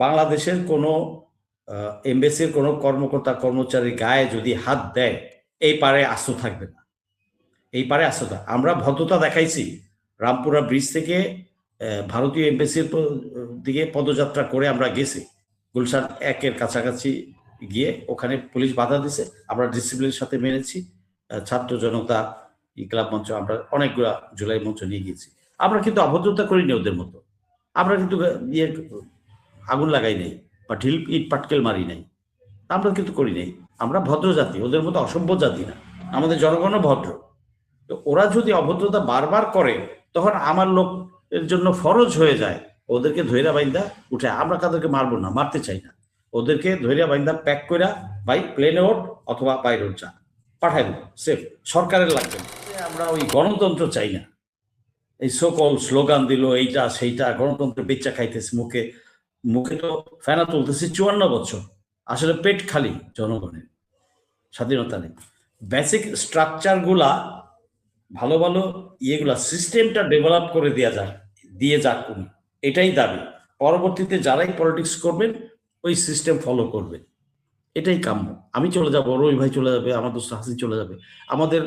বাংলাদেশের কোনো এমবেসির কোনো কর্মকর্তা কর্মচারী গায়ে যদি হাত দেয় এই পারে আস্ত থাকবে না, এই পারে আস্ত। আমরা ভদ্রতা দেখাইছি, রামপুরা ব্রিজ থেকে ভারতীয় এমবেসির দিকে পদযাত্রা করে আমরা গেছি, গুলশান 1-এর কাছাকাছি গিয়ে ওখানে পুলিশ বাধা দিছে, আমরা ডিসিপ্লিনের সাথে মেনেছি। ছাত্র জনতা, ক্লাব মঞ্চ, আমরা অনেকগুলা জুলাই মঞ্চ নিয়ে গিয়েছি। আমরা কিন্তু অভদ্রতা করিনি ওদের মতো, আমরা কিন্তু আগুন লাগাই নাই বা ঢিল ইট পাটকেল মারি নাই, আমরা কিন্তু করি নাই। আমরা ভদ্র জাতি, ওদের মতো অসভ্য জাতি না, আমাদের জনগণও ভদ্র। তো ওরা যদি অভদ্রতা বারবার করে তখন আমার লোকের জন্য ফরজ হয়ে যায় ওদেরকে ধৈর্য বাইন্দা উঠে। আমরা তাদেরকে মারবো না, মারতে চাই না, ওদেরকে ধৈর্য বাইন্দা প্যাক করে বাই প্লেনে ওঠ অথবা বাই রোড যা, পাঠাই দেবো সেফ। সরকারের লাগবে না, আমরা ওই গণতন্ত্র চাই না। এই সকল স্লোগান দিল এইটা সেইটা, গণতন্ত্র বেচা খাইতেছে, মুখে মুখে তো ফেনা তুলতেছে 54 বছর, আসলে পেট খালি জনগণের, স্বাধীনতা নেই। বেসিক স্ট্রাকচার গুলা ভালো ভালো ইয়েগুলা সিস্টেমটা ডেভেলপ করে দিয়ে যাক উনি, এটাই দাবি। পরবর্তীতে যারাই পলিটিক্স করবেন ওই সিস্টেম ফলো করবেন, এটাই কাম্য। আমি চলে যাব, রবি ভাই চলে যাবে, আমার দোস্ত হাসিন চলে যাবে, আমাদের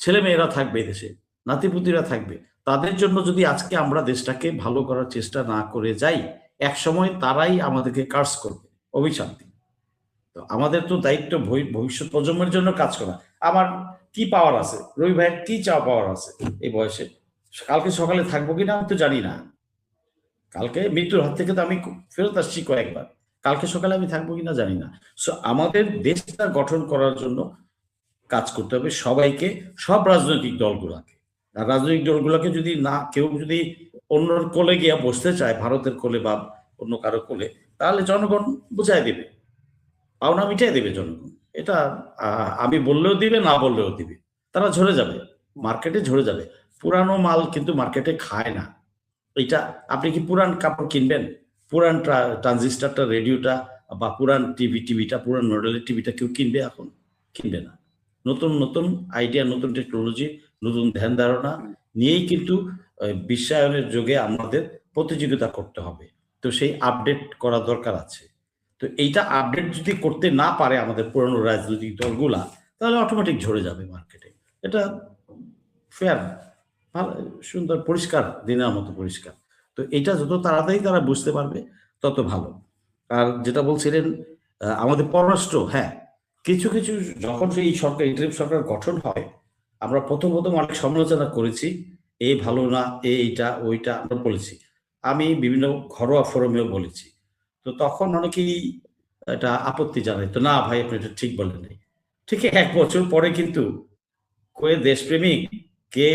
ছেলে মেয়েরা থাকবে দেশে, নাতিপুতিরা থাকবে। তাদের জন্য যদি আজকে আমরা দেশটাকে ভালো করার চেষ্টা না করে যাই, এক সময় তারাই আমাদেরকে কার্স করবে, অভিশাপ দিবে। তো আমাদের তো দায়িত্ব ভবিষ্যৎ প্রজন্মের জন্য কাজ করা। আমার কি পাওয়ার আছে, রবি ভাইয়ের কি চাওয়া পাওয়ার আছে এই বয়সে? কালকে সকালে থাকবো কিনা আমি তো জানি না, কালকে মৃত্যুর হাত থেকে তো আমি ফেরত আসছি কয়েকবার, কালকে সকালে আমি থাকবো কিনা জানি না। সো আমাদের দেশটা গঠন করার জন্য কাজ করতে হবে সবাইকে, সব রাজনৈতিক দলগুলোকে। আর রাজনৈতিক দলগুলোকে যদি না কেউ যদি অন্যর কোলে গিয়া বসতে চায়, ভারতের কোলে বা অন্য কারো কোলে, তাহলে জনগণ বুঝাই দেবে, পাওনা মিটাই দেবে জনগণ। এটা আমি বললেও দিবে, না বললেও দিবে, তারা ঝরে যাবে, মার্কেটে ঝরে যাবে। পুরানো মাল কিন্তু মার্কেটে খায় না। এটা আপনি কি পুরান কাপড় কিনবেন? পুরান ট্রানজিস্টারটা, রেডিওটা বা পুরান টিভিটা, পুরান মডেলের টিভিটা কেউ কিনবে এখন? কিনবে না। নতুন নতুন আইডিয়া, নতুন টেকনোলজি, নতুন ধ্যান ধারণা নিয়েই কিন্তু বিশ্বায়নের যুগে আমাদের প্রতিযোগিতা করতে হবে। তো সেই আপডেট করা দরকার আছে। তো এইটা আপডেট যদি করতে না পারে আমাদের পুরনো রাজনৈতিক দলগুলা, তাহলে অটোমেটিক ঝরে যাবে মার্কেটে। এটা ফেয়ার, ভালো, সুন্দর, পরিষ্কার, দিনের মতো পরিষ্কার। তো এটা যত তাড়াতাড়ি তারা বুঝতে পারবে তত ভালো। আর যেটা বলছিলেন আমাদের পররাষ্ট্র, হ্যাঁ, কিছু কিছু যখন এই সরকার, ইন্টারিম সরকার গঠন হয়, আমরা প্রথম অনেক সমালোচনা করেছি, এই ভালো না, এইটা ওইটা আমরা বলেছি, আমি বিভিন্ন ঘরোয়া ফোরামেও বলেছি। তো তখন অনেকেই এটা আপত্তি জানাই, তো না ভাই আপনি এটা ঠিক বলেন নাই। ঠিক 1 বছর পরে কিন্তু কয়ে দেশপ্রেমিক কে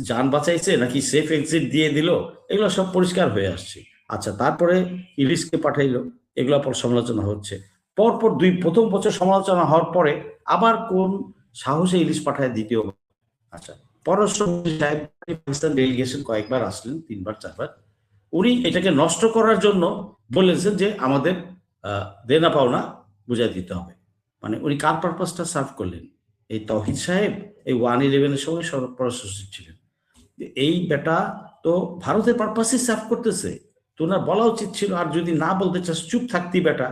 যান বাঁচাইছে নাকি সেফ এক্সিট দিয়ে দিল, এগুলো সব পরিষ্কার হয়ে আসছে। আচ্ছা, তারপরে ইলিশকে পাঠাইলো, এগুলো পর সমালোচনা হচ্ছে। পরপর প্রথম বছর সমালোচনা হওয়ার পরে আবার কোন সাহসে ইলিশ পাঠায় দ্বিতীয়। আচ্ছা, পররাষ্ট্রমন্ত্রী সাহেব পাকিস্তান ডেলিগেশন কয়েকবার আসলেন, 3-4বার। উনি এটাকে নষ্ট করার জন্য বলেছেন যে আমাদের দেনা পাওনা বুঝাই দিতে হবে। মানে উনি কার পারপাসটা সার্ভ করলেন? এই তৌহিদ সাহেব এই 1-11-এর সময় পররাষ্ট্র সচিব ছিলেন। এই বেটা তো ভারতের পারপাসই সার্ভ করতেছে, তো ওনার বলা উচিত ছিল। আর যদি না বলতে চাস চুপ থাকতি বেটা,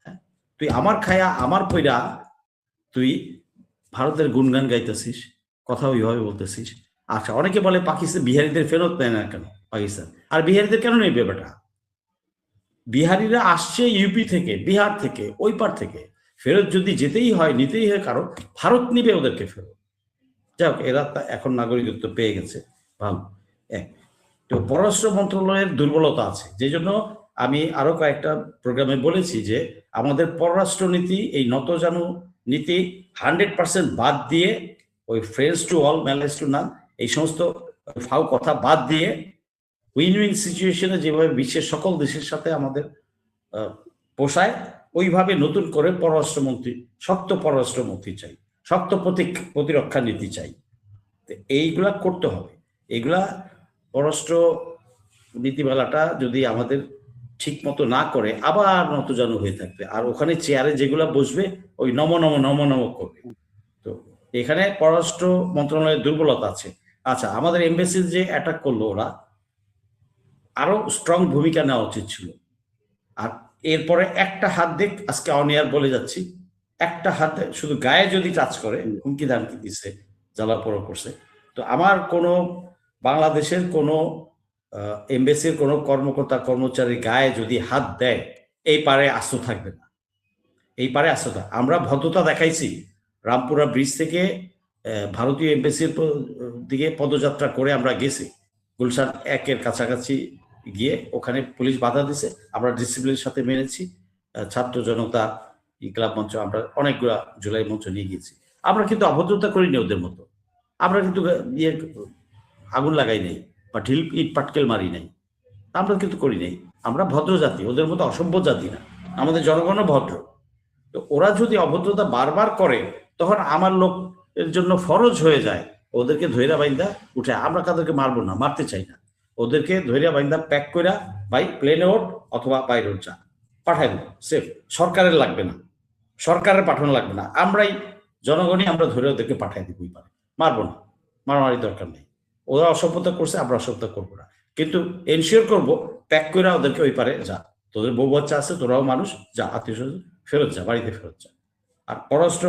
হ্যাঁ, তুই আমার খায়া আমার পয়রা তুই ভারতের গুণগান গাইতেছিস, কথা ওইভাবে বলতেছিস। আচ্ছা, অনেকে বলে পাকিস্তান বিহারিদের ফেরত নেয় না কেন পাকিস্তান? আর বিহারিদের কেন নেবে বেটা? বিহারিরা আসছে ইউপি থেকে, বিহার থেকে, ওই পার থেকে। ফেরত যদি যেতেই হয়, নিতেই হয় কারো, ভারত নিবে ওদেরকে ফেরত। যাক, এরা এখন নাগরিকত্ব পেয়ে গেছে, ভালো। তো পররাষ্ট্র মন্ত্রণালয়ের দুর্বলতা আছে, যে জন্য আমি আরো কয়েকটা প্রোগ্রামে বলেছি যে আমাদের পররাষ্ট্র নীতি, এই নতজানু নীতি 100% বাদ দিয়ে, ওই friends to all manage two নান, এই সমস্ত ফাও কথা বাদ দিয়ে উইন উইন সিচুয়েশনে যেভাবে বিশ্বের সকল দেশের সাথে আমাদের পোষায়, ওইভাবে নতুন করে শক্ত পররাষ্ট্রমন্ত্রী চাই, শক্ত প্রতিরক্ষা নীতি চাই। এইগুলা করতে হবে। এগুলা পররাষ্ট্র নীতিমালাটা যদি আমাদের ঠিক মতো না করে, আবার নতজানু হয়ে থাকবে। আর ওখানে চেয়ারে যেগুলা বসবে ওই নম করবে। তো এখানে পররাষ্ট্র মন্ত্রণালয়ের দুর্বলতা আছে। আচ্ছা, আমাদের এমবেসি যে অ্যাটাক করলো ওরা, আরো স্ট্রং ভূমিকা নেওয়া উচিত ছিল। আর এরপরে একটা হাত দেখ, আজকে অনিয়ার বলে যাচ্ছি, একটা হাতে শুধু গায়ে যদি টাচ করে হুমকি ধামকি দিচ্ছে, জ্বালাপোড়া করছে। তো আমার কোনো বাংলাদেশের কোনো এমবেসির কোনো কর্মকর্তা কর্মচারী গায়ে যদি হাত দেয়, এই পারে আস্ত থাকবে না, এই পারে আস্ত থাকবে। আমরা ভদ্রতা দেখাইছি, রামপুরা ব্রিজ থেকে ভারতীয় এমবেসির দিকে পদযাত্রা করে আমরা গেছি, গুলশান 1-এর কাছাকাছি গিয়ে ওখানে পুলিশ বাধা দিছে, আমরা ডিসিপ্লিনের সাথে মেনেছি। ছাত্র জনতা, ক্লাব মঞ্চ, আমরা অনেকগুলা জুলাই মঞ্চ নিয়ে গিয়েছি। আমরা কিন্তু অভদ্রতা করিনি ওদের মতো, আমরা কিন্তু আগুন লাগাই নাই বা ঢিল ইট পাটকেল মারি নাই, আমরা কিন্তু করি নাই। আমরা ভদ্র জাতি, ওদের মতো অসভ্য জাতি না, আমাদের জনগণও ভদ্র। তো ওরা যদি অভদ্রতা বারবার করে, তখন আমার লোক এর জন্য ফরজ হয়ে যায় ওদেরকে ধৈর্য বাইন্দা উঠে। আমরা তাদেরকে মারবো না, মারতে চাই না, ওদেরকে ধৈর্য বাইন্দা প্যাক করে বাই প্লেনে ওঠ অথবা বাই রোড যা, পাঠাই দেবো সেফ। সরকারের লাগবে না, সরকারের পাঠানো লাগবে না, আমরাই জনগণই আমরা ধরে ওদেরকে পাঠাই দিবই পারে, মারবো না, মারামারি দরকার নেই। ওরা অসভ্যতা করছে, আমরা অসভ্যতা করবো না, কিন্তু এনশিওর করবো প্যাক করে ওদেরকে ওই পারে যা, তোদের বউ বাচ্চা আছে, তোরাও মানুষ, যা, আত্মীয় স্বজন ফেরত যা, বাড়িতে ফেরত যা। আর পররাষ্ট্র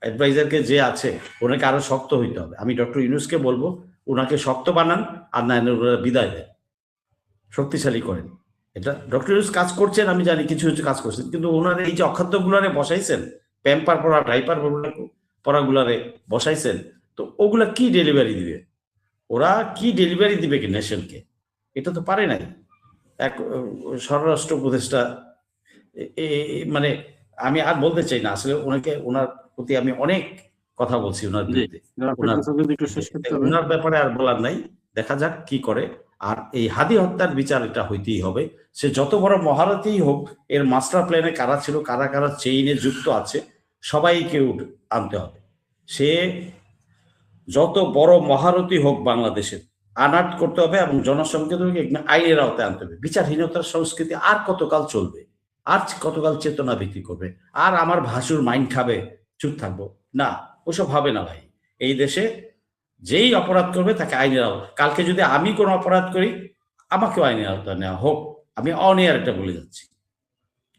অ্যাডভাইজারকে যে আছে, ওনাকে আরো শক্ত হইতে হবে। আমি ডক্টর ইউনূসকে বলবো ওনাকে শক্ত বানান, আর না বিদায় দেন, শক্তিশালী করেন। এটা ডক্টর ইউনূস কাজ করছেন, আমি জানি কিছু কিছু কাজ করছেন, কিন্তু ওনার এই যে অখাদ্য গুলারে বসাইছেন, প্যাম্পার পরা ডাইপার পরা গুলারে বসাইছেন, তো ওগুলা কি ডেলিভারি দিবে? ওরা কি ডেলিভারি দিবে কি নেশনকে? এটা তো পারে নাই। এক স্বরাষ্ট্র উপদেষ্টা, মানে আমি আর বলতে চাই না আসলে, ওনার প্রতি আমি অনেক কথা বলছি, ওনার বিরুদ্ধে, ওনার ব্যাপারে আর বলার নাই, দেখা যাক কি করে। আর এই হাদি হত্যার বিচার এটা হইতেই হবে, সে যত বড় মহারথী হোক, এর মাস্টার প্ল্যানে কারা ছিল, কারা কারা চেইনে যুক্ত আছে, সবাইকে আনতে হবে। সে যত বড় মহারথী হোক বাংলাদেশের, আনাট করতে হবে এবং জনসংখ্যা আইনের আওতায় আনতে হবে। বিচারহীনতার সংস্কৃতি আর কতকাল চলবে, আর কতকাল চেতনা বিক্রি করবে? আর আমার ভাসুর মাইন্ড খাবে, চুপ থাকবো না, ওসব হবে না ভাই। এই দেশে যেই অপরাধ করবে তাকে আইনের আওতা, কালকে যদি আমি কোনো অপরাধ করি, আমাকেও আইনের আওতা নেওয়া হোক। আমি অনিয়ার এটা বলে যাচ্ছি।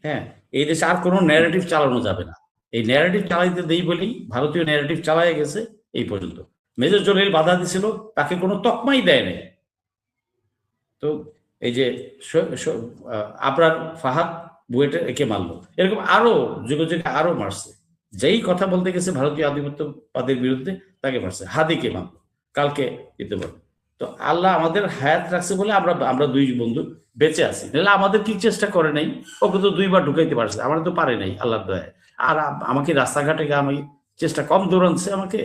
হ্যাঁ, এই দেশে আর কোনো ন্যারেটিভ চালানো যাবে না। এই ন্যারেটিভ চালাইতে দেই বলেই ভারতীয় ন্যারেটিভ চালাই গেছে এই পর্যন্ত। মেজর জলিল বাধা দিছিল, তাকে কোনো তকমাই দেয় নাই। তো এই যে আবরার ফাহাদ বুয়েটে একে মারলো, এরকম আরো যুগে যুগে আরো মারছে। যেই কথা বলতে গেছে ভারতীয় আধিপত্যবাদের বিরুদ্ধে, তাকে মারছে। হাদিকে মারলো, কালকে দিতে পারবো। তো আল্লাহ আমাদের হায়াত রাখছে বলে আমরা দুই বন্ধু বেঁচে আছি, নাহলে আমাদের কি চেষ্টা করে নাই? ওকে তো 2বার ঢুকাইতে পারছে, আমরা তো পারে নাই আল্লাহর দয়ায়। আর আমাকে রাস্তাঘাটে আমি চেষ্টা কম দৌড়ানছে আমাকে।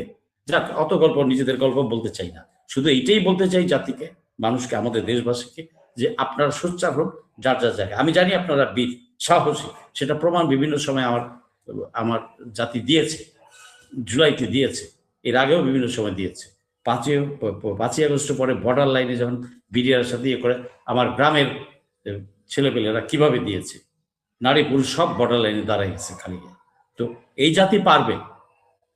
যাক, অত গল্প, নিজেদের গল্প বলতে চাই না, শুধু এইটাই বলতে চাই জাতিকে, মানুষকে, আমাদের দেশবাসীকে, যে আপনারা সোচ্চার হোক যার যার জায়গায়। আমি জানি আপনারা বীর, সাহসী, সেটা প্রমাণ বিভিন্ন সময় আমার জাতি দিয়েছে, জুলাইতে দিয়েছে, এর আগেও বিভিন্ন সময় দিয়েছে। 5ই আগস্ট পরে বর্ডার লাইনে যখন বিডিআর সাথে ইয়ে করে, আমার গ্রামের ছেলেপেলেরা কিভাবে দিয়েছে, নারী পুরুষ সব বর্ডার লাইনে দাঁড়ায় গেছে খালি। তো এই জাতি পারবে,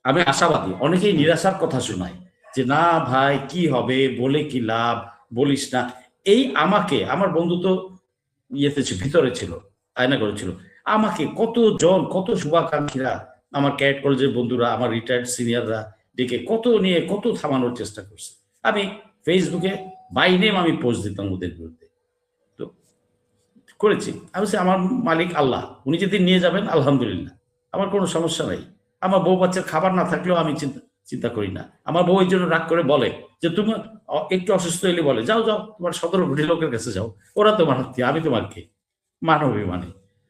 আমি আশাবাদী। অনেকেই নিরাশার কথা শোনায় যে না ভাই কি হবে, বলে কি লাভ, বলিস না। এই আমাকে, আমার বন্ধু তো ইয়েতে ভিতরে ছিল, আয়না করেছিল, আমাকে কতজন, কত শুভাকাঙ্ক্ষীরা, আমার ক্যাডেট কলেজের বন্ধুরা, আমার রিটায়ার্ড সিনিয়ররা ডেকে কত থামানোর চেষ্টা করছে। আমি ফেসবুকে বাই নেম আমি পোস্ট দিতাম ওদের বিরুদ্ধে, তো করেছি। আমি আমার মালিক আল্লাহ, উনি যদি নিয়ে যাবেন আলহামদুলিল্লাহ, আমার কোনো সমস্যা নাই। আমার বউ বাচ্চার খাবার না থাকলেও আমি চিন্তা করি না। আমার বউ এই জন্য রাগ করে বলে যে তুমি একটু অসুস্থ হইলে বলে যাও যাও তোমার 17 কোটি লোকের কাছে যাও, ওরা তোমার আত্মীয়, আমি তোমার কে? মানবী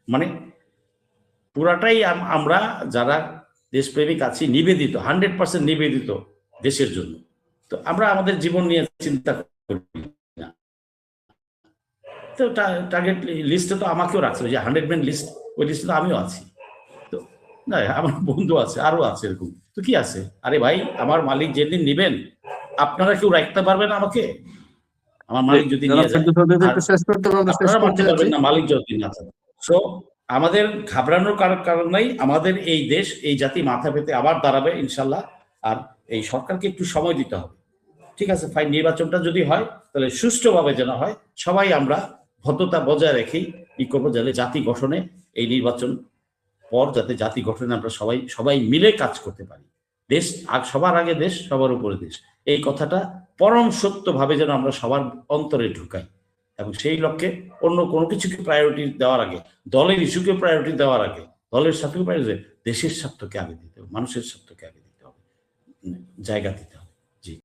মানে পুরাটাই আমরা যারা দেশপ্রেমিক আছি নিবেদিত, 100% নিবেদিত দেশের জন্য। তো আমরা আমাদের জীবন নিয়ে চিন্তা করি না। তো টার্গেট লিস্টে তো আমাকেও রাখছে, যে 100 ম্যান লিস্ট, ওই লিস্টে তো আমিও আছি। তো না, আমার বন্ধু আছে, আরো আছে এরকম। তো কি আছে? আরে ভাই, আমার মালিক যেদিন নিবেন, আপনারা কেউ রাখতে পারবেন আমাকে? আমার মালিক যদি নিয়ে যায়, আপনারা মানতে পারবেন না মালিক যদি না থাকে। সো আমাদের ঘাবড়ানোর কারণ নাই। আমাদের এই দেশ, এই জাতি মাথা পেতে আবার দাঁড়াবে ইনশাল্লাহ। আর এই সরকারকে একটু সময় দিতে হবে। ঠিক আছে, ফাইন, নির্বাচনটা যদি হয় তাহলে সুষ্ঠুভাবে যেন হয়, সবাই আমরা ভদ্রতা বজায় রেখেই ই করবো, যাতে জাতি গঠনে এই নির্বাচন পর যাতে জাতি গঠনে আমরা সবাই মিলে কাজ করতে পারি। দেশ সবার আগে দেশ, সবার উপরে দেশ, এই কথাটা পরম সত্যভাবে যেন আমরা সবার অন্তরে ঢুকাই, এবং সেই লক্ষ্যে অন্য কোনো কিছুকে প্রায়োরিটি দেওয়ার আগে, দলের ইস্যুকে প্রায়োরিটি দেওয়ার আগে, দলের স্বার্থকে প্রায়োরিটি, দেশের স্বার্থকে আগে দিতে হবে, মানুষের স্বার্থকে আগে দিতে হবে, জায়গা দিতে হবে।